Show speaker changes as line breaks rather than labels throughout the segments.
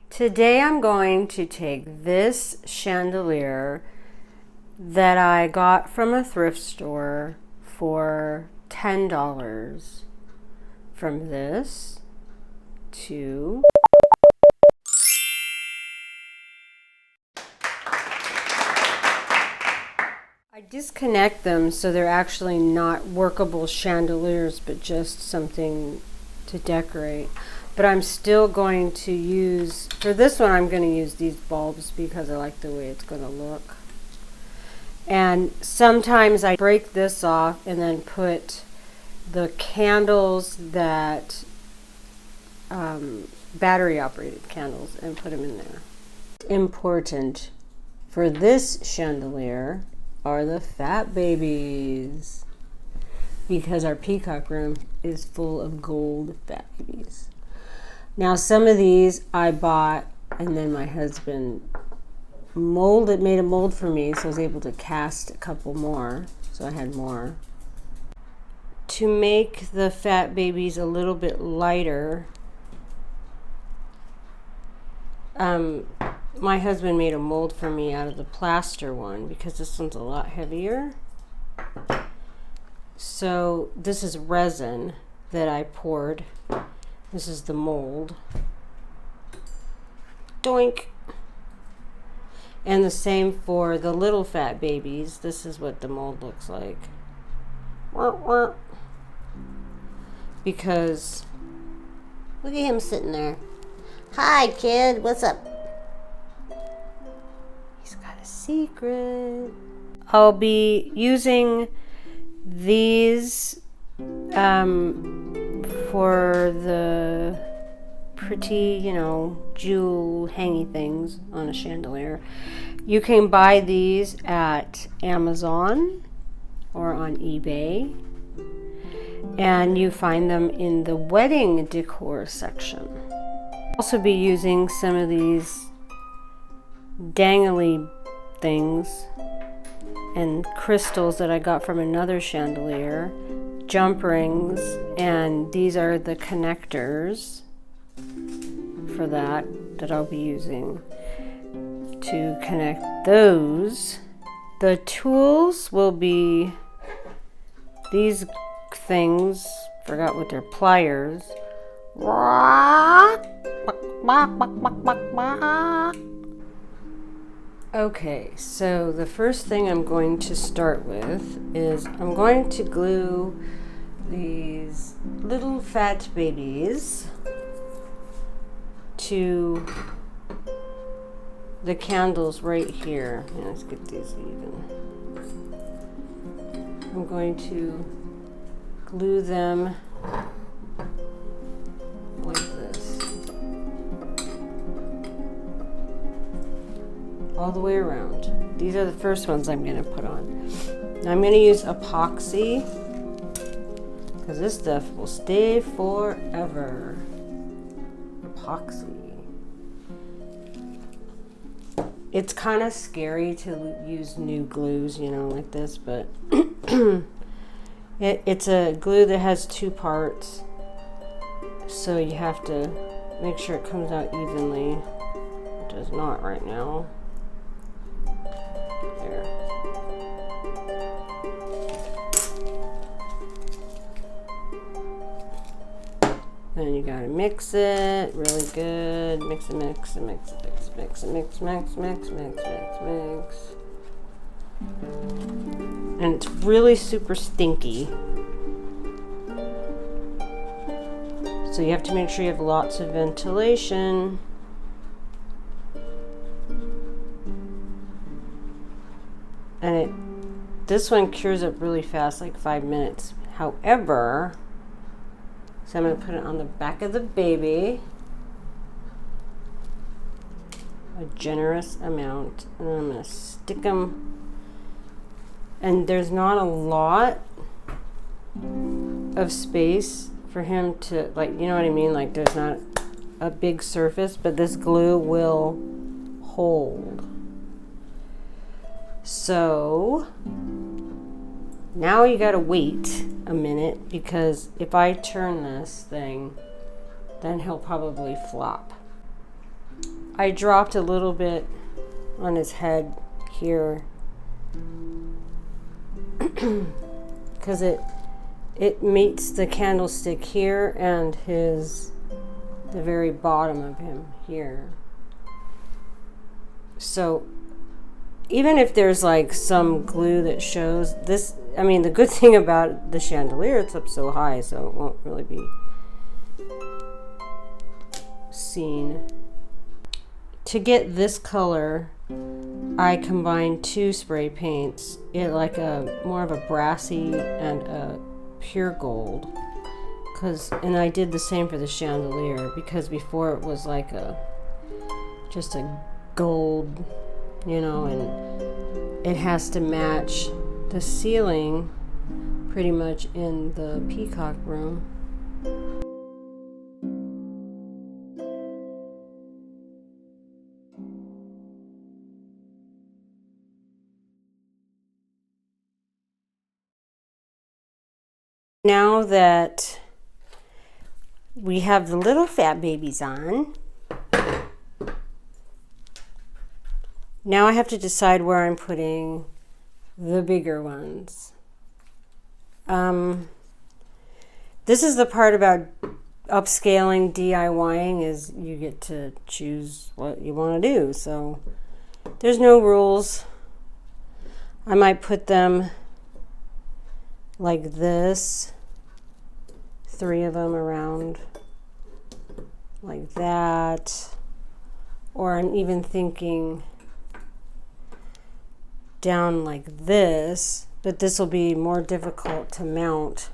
Today I'm going to take this chandelier that I got from a thrift store for $10 from this to I disconnect them so they're actually not workable chandeliers but just something to decorate. But I'm still going to use, for this one I'm going to use these bulbs because I like the way it's going to look. And sometimes I break this off and then put the candles that, battery operated candles, and put them in there. Important for this chandelier are the fat babies because our peacock room is full of gold fat babies. Now some of these I bought and then my husband made a mold for me, so I was able to cast a couple more, so I had more. To make the fat babies a little bit lighter, my husband made a mold for me out of the plaster one because this one's a lot heavier. So this is resin that I poured. This is the mold. Doink. And the same for the little fat babies. This is what the mold looks like. Because look at him sitting there. Hi, kid. What's up? He's got a secret. I'll be using these for the pretty, jewel hangy things on a chandelier. You can buy these at Amazon or on eBay, and you find them in the wedding decor section. I'll also be using some of these dangly things and crystals that I got from another chandelier, jump rings, and these are the connectors for that I'll be using to connect those. The tools will be these things, forgot what they're, pliers. Okay, so the first thing I'm going to start with is I'm going to glue these little fat babies to the candles right here. Yeah, let's get these even. I'm going to glue them like this, all the way around. These are the first ones I'm going to put on. Now I'm going to use epoxy because this stuff will stay forever. Epoxy. It's kind of scary to use new glues, like this, but it's a glue that has two parts, so you have to make sure it comes out evenly. It does not right now. There. Then you gotta mix it really good. Mix it, mix it, mix it, mix it, mix it, mix, mix, mix, mix, mix, mix. And it's really super stinky. So you have to make sure you have lots of ventilation. And this one cures up really fast, like 5 minutes. However, so I'm going to put it on the back of the baby, a generous amount, and then I'm going to stick them. And there's not a lot of space for him to, like, you know what I mean? Like, there's not a big surface, but this glue will hold. So now you got to wait a minute, because if I turn this thing, then he'll probably flop. I dropped a little bit on his head here because it meets the candlestick here and the very bottom of him here. So even if there's like some glue that shows this, I mean, the good thing about the chandelier, it's up so high, so it won't really be seen. To get this color, I combined two spray paints, like a more of a brassy and a pure gold. And I did the same for the chandelier, because before it was like just a gold, you know, and it has to match the ceiling pretty much in the peacock room. Now that we have the little fat babies on, now I have to decide where I'm putting the bigger ones. This is the part about upscaling, DIYing, is you get to choose what you want to do. So there's no rules. I might put them like this, 3 of them around like that, or I'm even thinking down like this, but this will be more difficult to mount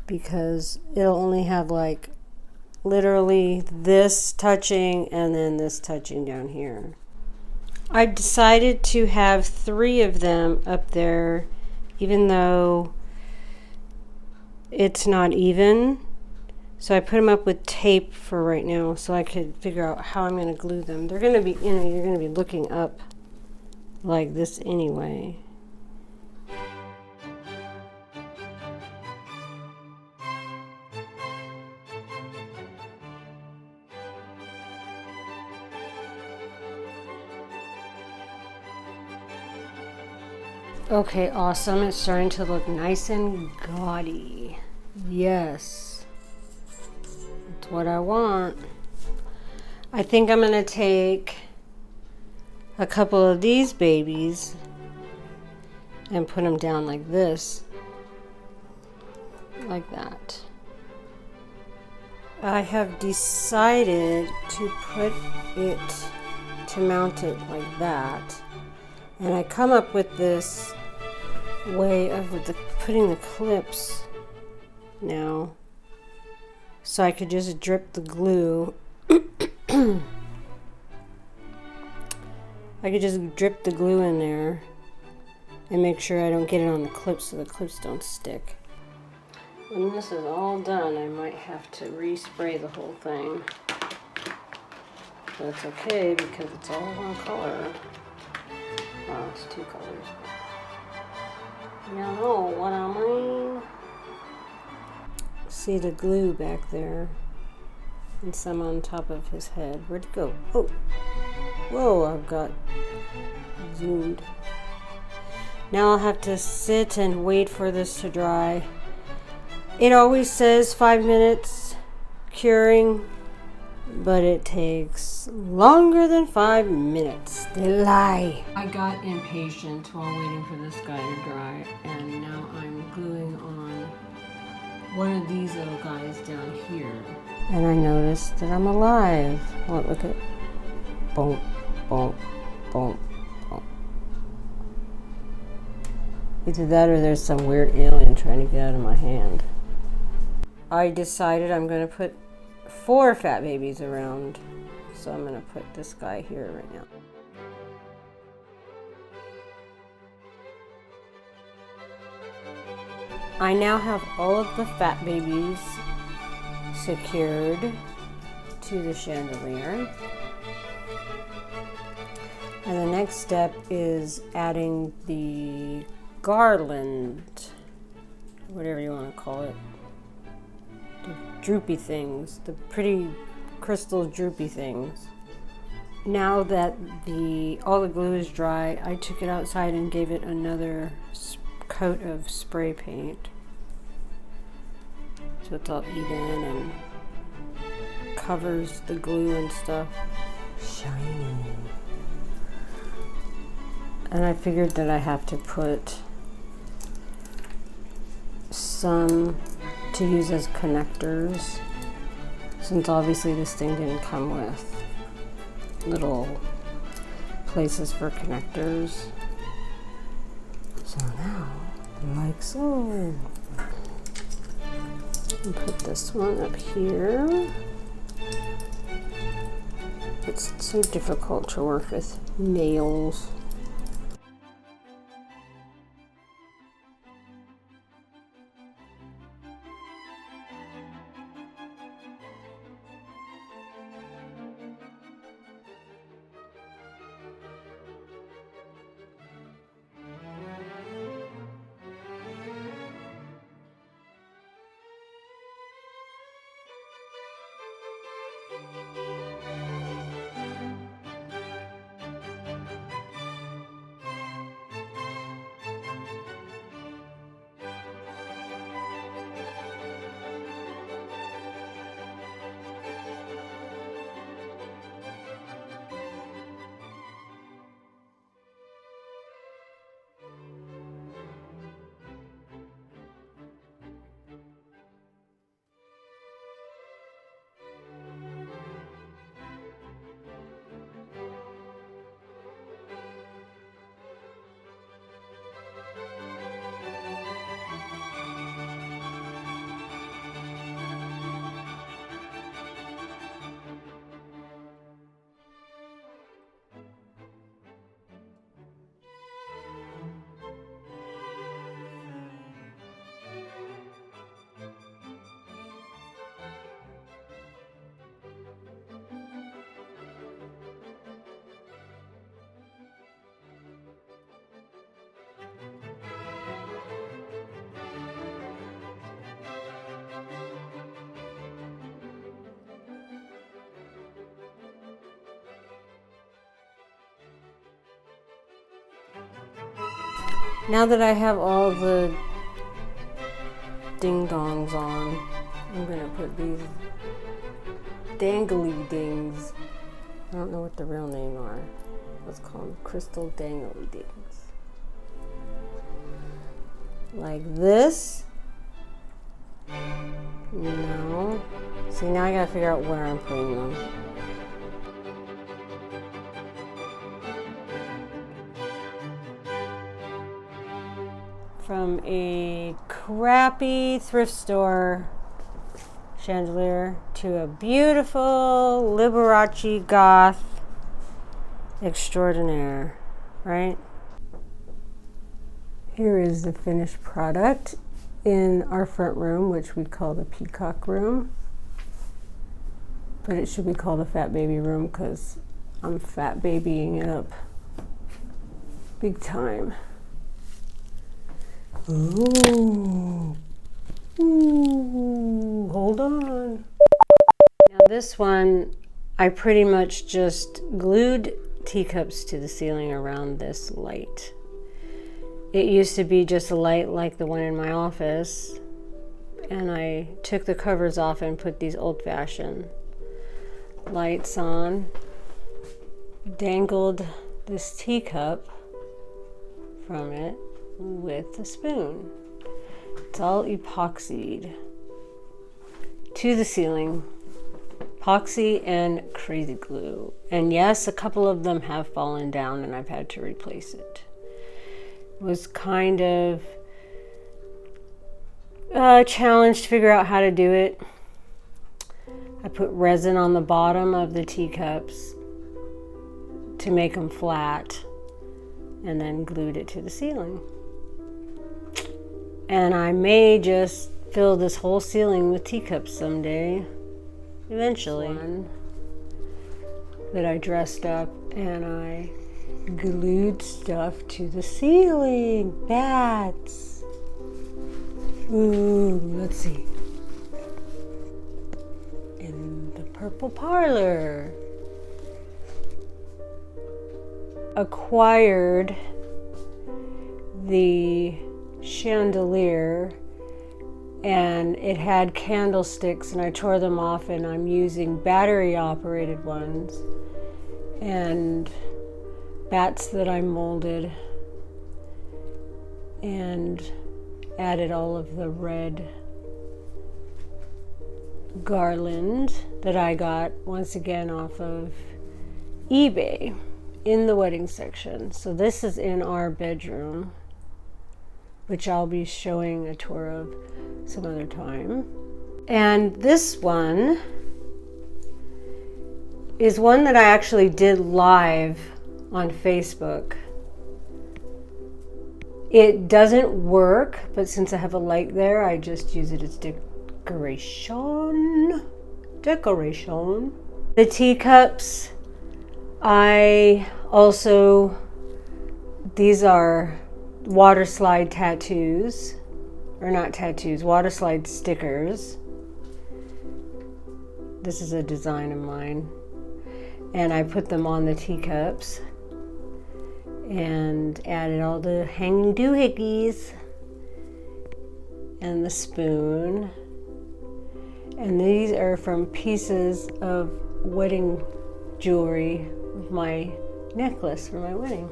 because it'll only have like literally this touching and then this touching down here. I decided to have 3 of them up there, even though it's not even. So I put them up with tape for right now so I could figure out how I'm going to glue them. They're going to be, you know, you're going to be looking up like this anyway. Okay, awesome. It's starting to look nice and gaudy. Yes. That's what I want. I think I'm going to take a couple of these babies and put them down like this. Like that. I have decided to mount it like that. And I come up with this way of putting the clips now, so I could just drip the glue. I could just drip the glue in there and make sure I don't get it on the clips so the clips don't stick. When this is all done, I might have to respray the whole thing. But it's okay because it's all one color. Well, it's 2 colors. You know what I mean? See the glue back there. And some on top of his head. Where'd it go? Oh! Whoa, I've got zoomed. Now I'll have to sit and wait for this to dry. It always says 5 minutes curing, but it takes longer than 5 minutes. They lie. I got impatient while waiting for this guy to dry, and now I'm gluing on one of these little guys down here. And I noticed that I'm alive. Oh, look at, boom, boom, boom, boom. Either that or there's some weird alien trying to get out of my hand. I decided I'm going to put 4 fat babies around. So I'm going to put this guy here right now. I now have all of the fat babies secured to the chandelier. And the next step is adding the garland, whatever you want to call it. The droopy things, the pretty crystal droopy things. Now that all the glue is dry, I took it outside and gave it another coat of spray paint. So it's all even and covers the glue and stuff. Shiny. And I figured that I have to put some to use as connectors, since obviously this thing didn't come with little places for connectors. So now, like so. And put this one up here. It's so difficult to work with nails. Now that I have all the ding-dongs on, I'm gonna put these dangly dings. I don't know what the real name are. Let's call them crystal dangly dings. Like this. No. See, now I gotta figure out where I'm putting them. From a crappy thrift store chandelier to a beautiful Liberace Goth extraordinaire, right? Here is the finished product in our front room, which we call the peacock room. But it should be called the fat baby room because I'm fat babying it up big time. Ooh. Ooh, hold on. Now this one, I pretty much just glued teacups to the ceiling around this light. It used to be just a light like the one in my office, and I took the covers off and put these old-fashioned lights on, dangled this teacup from it with a spoon. It's all epoxied to the ceiling. Epoxy and crazy glue. And yes, a couple of them have fallen down and I've had to replace it. It was kind of a challenge to figure out how to do it. I put resin on the bottom of the teacups to make them flat and then glued it to the ceiling. And I may just fill this whole ceiling with teacups someday, eventually. One that I dressed up and I glued stuff to the ceiling. Bats. Ooh, let's see. In the purple parlor. Acquired the chandelier and it had candlesticks, and I tore them off, and I'm using battery operated ones and bats that I molded, and added all of the red garland that I got once again off of eBay in the wedding section. So this is in our bedroom, which I'll be showing a tour of some other time. And this one is one that I actually did live on Facebook. It doesn't work, but since I have a light there, I just use it as decoration. The teacups, these are water slide tattoos, or not tattoos, water slide stickers. This is a design of mine. And I put them on the teacups and added all the hanging doohickeys and the spoon. And these are from pieces of wedding jewelry of my necklace for my wedding.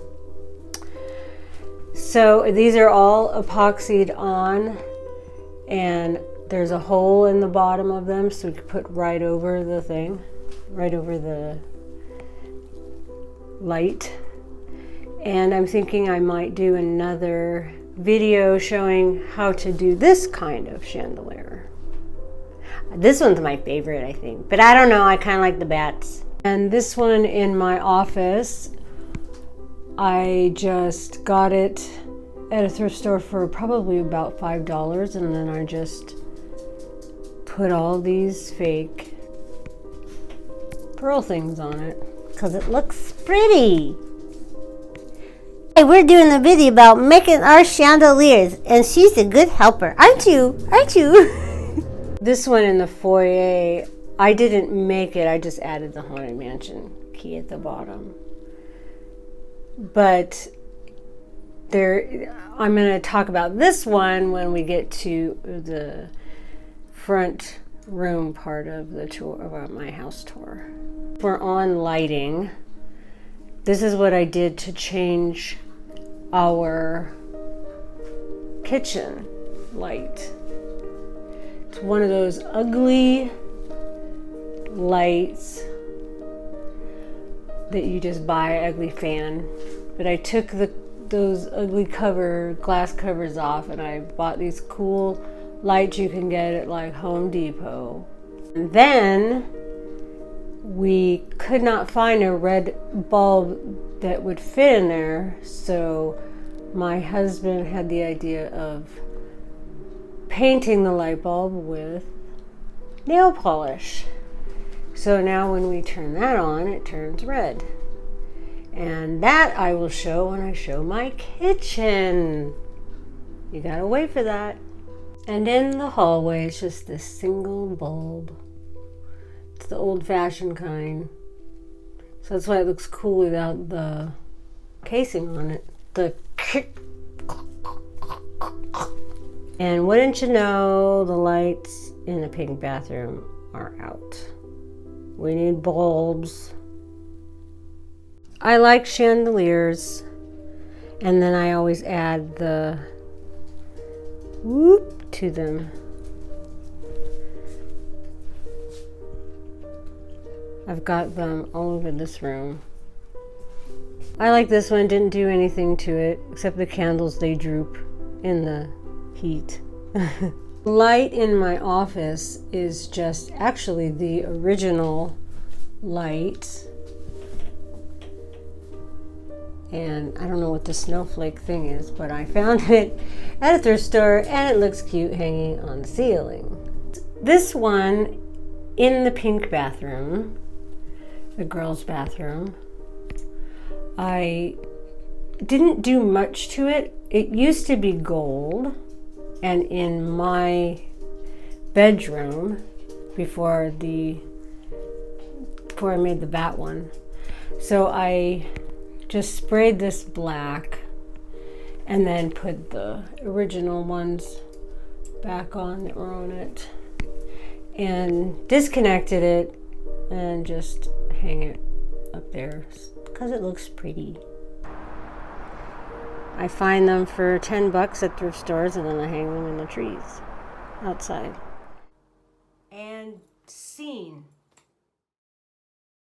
So these are all epoxied on, and there's a hole in the bottom of them, so we could put right over the thing, right over the light. And I'm thinking I might do another video showing how to do this kind of chandelier. This one's my favorite, I think, but I don't know, I kind of like the bats. And this one in my office, I just got it at a thrift store for probably about $5, and then I just put all these fake pearl things on it because it looks pretty. Hey, we're doing a video about making our chandeliers, and she's a good helper, aren't you? Aren't you? This one in the foyer, I didn't make it, I just added the Haunted Mansion key at the bottom. But I'm going to talk about this one when we get to the front room part of the tour, about my house tour. We're on lighting. This is what I did to change our kitchen light. It's one of those ugly lights that you just buy an ugly fan. But I took those ugly glass covers off, and I bought these cool lights you can get at like Home Depot. And then we could not find a red bulb that would fit in there, so my husband had the idea of painting the light bulb with nail polish. So now when we turn that on, it turns red. And that I will show when I show my kitchen. You gotta wait for that. And in the hallway, it's just this single bulb. It's the old-fashioned kind. So that's why it looks cool without the casing on it. And wouldn't you know, the lights in the pink bathroom are out. We need bulbs. I like chandeliers, and then I always add the whoop to them. I've got them all over this room. I like this one, didn't do anything to it, except the candles, they droop in the heat. Light in my office is just actually the original light. And I don't know what the snowflake thing is, but I found it at a thrift store, and it looks cute hanging on the ceiling. This one in the pink bathroom, the girls' bathroom, I didn't do much to it. It used to be gold, and in my bedroom, before the before I made the bat one. So I just sprayed this black and then put the original ones back on that were on it and disconnected it and just hang it up there because it looks pretty. I find them for $10 at thrift stores and then I hang them in the trees outside. And scene.